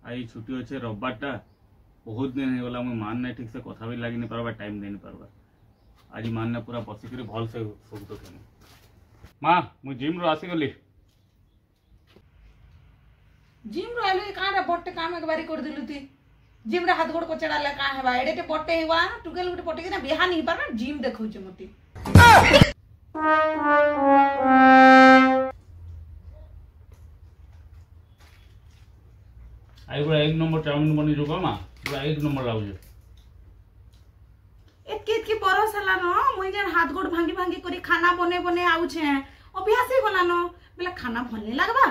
आई छुट्टी अच्छे रविवार टा बहुत दिन हो गला मुझे मान नहीं ठीक से कथा भी लगी नहीं पारबा टाइम दे नहीं पारबा आज मान पूरा बसिक भल से सब तो माँ मुझे जिम रू आसीगली जिम रो आलु कांडा बट्टे काम एक बारी कर दिलु ती जिम रे हाथ गोड़ को चढ़ाले का हेबा एडेटे बट्टे हेवा टुकेल गुटे पट्टे के ना बिहा नहीं पार जिम देखौ छ मोटी आई पूरा एक नंबर चाउमिन बनी जो माँ पूरा एक नंबर लाउज एतके बरस हला न मुई जन हाथ गोड़ भांगी भांगी करी खाना बने बने आउ छे अभ्यास ही गला न बेला खाना भल नहीं लागबा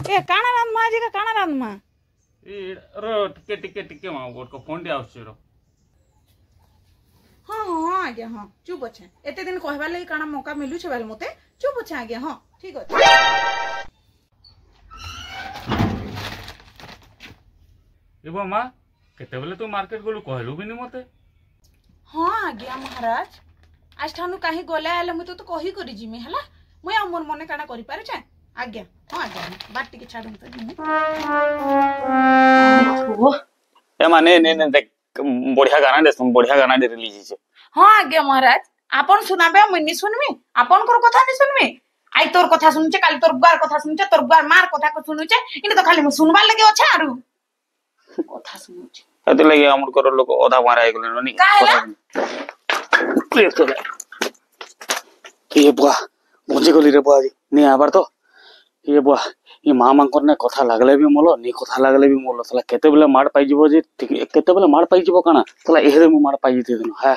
ए काना रान माँ जी का काना रान माँ ए रो टिके टिके टिके माँ गोड़ को फोन दे आउछ रो हां हां आगे हां चुप अच्छे एते दिन कहबा लई काना मौका मिलु छे बाल मते चुप अच्छे आगे हां ठीक अछि एबो माँ केते बेले तू मार्केट गलु कहलु भी नहीं मते हां आगे महाराज आज ठानु काहे गले आले मु तो कही करी जिमी हला मुई आ मोर मने काना करि पारे छे आज्ञा हां आज्ञा बाट टिके छाडू तो ए माने ने देख बढ़िया गाना दे रिलीज छे हां आज्ञा महाराज आपन सुनाबे मुई नि सुनमी आपन कर कथा नि सुनमी आई तोर कथा सुनचे काल तोर बुआर कथा सुनचे तोर बुआर मार कथा को सुनुचे इन तो खाली मु सुनबा लगे अछि आरु कथा सुनुचे एते लगे हमर कर लोग ओधा मारा आइ गेलन नी काहेला ये बुआ पहुंची गली रे बुआ नहीं आबार तो ये बुआ ये माँ मांकर ने कथा लागले भी मोलो नी कथा लागले भी मोलो सला केते बेले मार पाई जीवो जे केते बेले मार पाई जीवो काना सला एहरे मु मार पाई जेते दिन हां